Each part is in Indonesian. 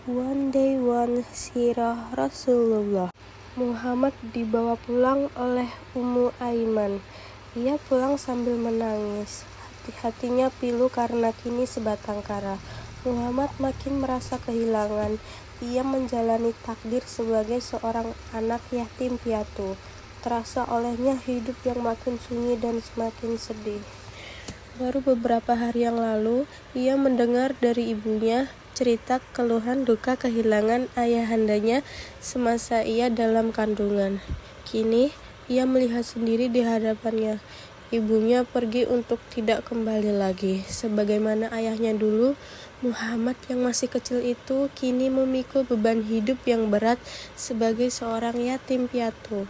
One day one sirah Rasulullah. Muhammad dibawa pulang oleh Ummu Aiman. Ia pulang sambil menangis. Hati-hatinya pilu karena kini sebatang kara. Muhammad makin merasa kehilangan. Ia menjalani takdir sebagai seorang anak yatim piatu. Terasa olehnya hidup yang makin sunyi dan semakin sedih. Baru beberapa hari yang lalu, ia mendengar dari ibunya cerita keluhan duka kehilangan ayahandanya semasa ia dalam kandungan. Kini, ia melihat sendiri di hadapannya. Ibunya pergi untuk tidak kembali lagi. Sebagaimana ayahnya dulu, Muhammad yang masih kecil itu kini memikul beban hidup yang berat sebagai seorang yatim piatu.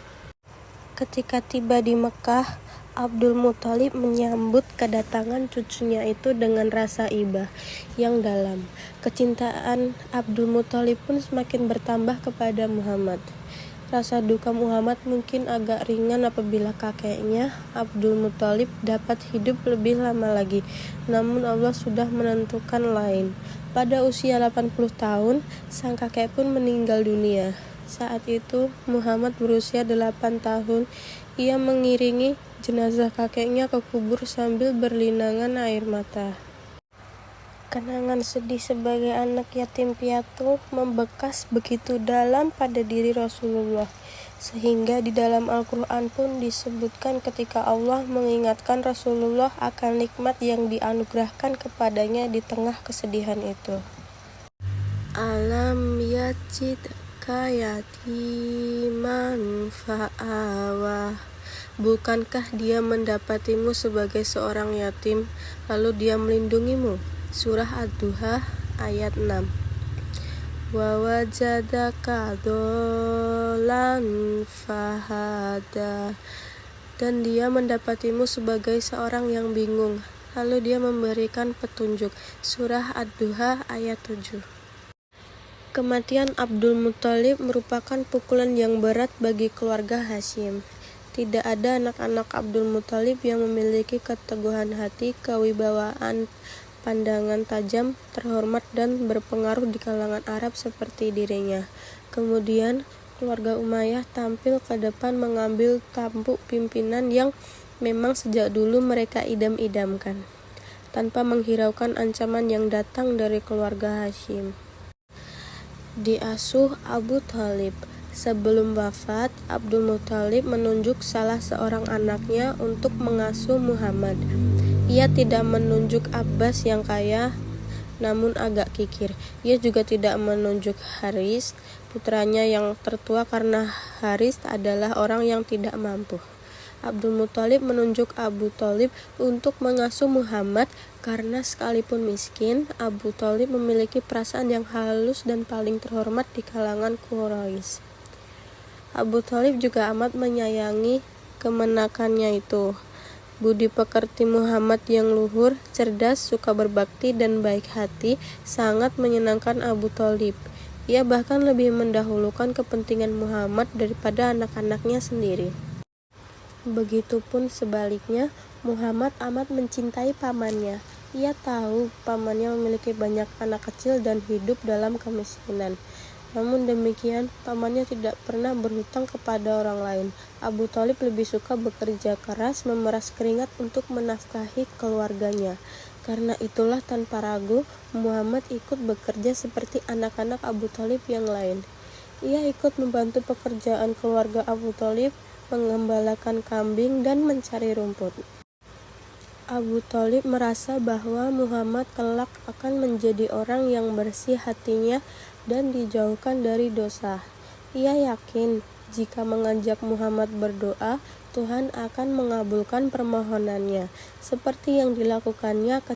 Ketika tiba di Mekah, Abdul Muthalib menyambut kedatangan cucunya itu dengan rasa iba yang dalam. Kecintaan Abdul Muthalib pun semakin bertambah kepada Muhammad. Rasa duka Muhammad mungkin agak ringan apabila kakeknya, Abdul Muthalib, dapat hidup lebih lama lagi. Namun Allah sudah menentukan lain. Pada usia 80 tahun, sang kakek pun meninggal dunia. Saat itu, Muhammad berusia 8 tahun. Ia mengiringi jenazah kakeknya ke kubur sambil berlinangan air mata. Kenangan sedih sebagai anak yatim piatu membekas begitu dalam pada diri Rasulullah, sehingga di dalam Al-Quran pun disebutkan ketika Allah mengingatkan Rasulullah akan nikmat yang dianugerahkan kepadanya di tengah kesedihan itu. Alam yajidka yatiman fa'awa. Bukankah dia mendapatimu sebagai seorang yatim, lalu dia melindungimu? Surah Ad-Duha ayat 6. Wa wajadaka dholan fahada. Dan dia mendapatimu sebagai seorang yang bingung, lalu dia memberikan petunjuk. Surah Ad-Duha ayat 7. Kematian Abdul Muthalib merupakan pukulan yang berat bagi keluarga Hashim. Tidak ada anak-anak Abdul Muthalib yang memiliki keteguhan hati, kewibawaan, pandangan tajam, terhormat, dan berpengaruh di kalangan Arab seperti dirinya. Kemudian, keluarga Umayyah tampil ke depan mengambil tampuk pimpinan yang memang sejak dulu mereka idam-idamkan, tanpa menghiraukan ancaman yang datang dari keluarga Hashim. Diasuh Abu Thalib. Sebelum wafat, Abdul Muthalib menunjuk salah seorang anaknya untuk mengasuh Muhammad. Ia tidak menunjuk Abbas yang kaya, namun agak kikir. Ia juga tidak menunjuk Haris, putranya yang tertua, karena Haris adalah orang yang tidak mampu. Abdul Muthalib menunjuk Abu Thalib untuk mengasuh Muhammad karena sekalipun miskin, Abu Thalib memiliki perasaan yang halus dan paling terhormat di kalangan Quraisy. Abu Thalib juga amat menyayangi kemenakannya itu. Budi pekerti Muhammad yang luhur, cerdas, suka berbakti, dan baik hati sangat menyenangkan Abu Thalib. Ia bahkan lebih mendahulukan kepentingan Muhammad daripada anak-anaknya sendiri. Begitupun sebaliknya, Muhammad amat mencintai pamannya. Ia tahu pamannya memiliki banyak anak kecil dan hidup dalam kemiskinan. Namun demikian, pamannya tidak pernah berhutang kepada orang lain. Abu Thalib lebih suka bekerja keras, memeras keringat untuk menafkahi keluarganya. Karena itulah tanpa ragu, Muhammad ikut bekerja seperti anak-anak Abu Thalib yang lain. Ia ikut membantu pekerjaan keluarga Abu Thalib, mengembalakan kambing, dan mencari rumput. Abu Thalib merasa bahwa Muhammad kelak akan menjadi orang yang bersih hatinya dan dijauhkan dari dosa. Ia yakin jika mengajak Muhammad berdoa, Tuhan akan mengabulkan permohonannya, seperti yang dilakukannya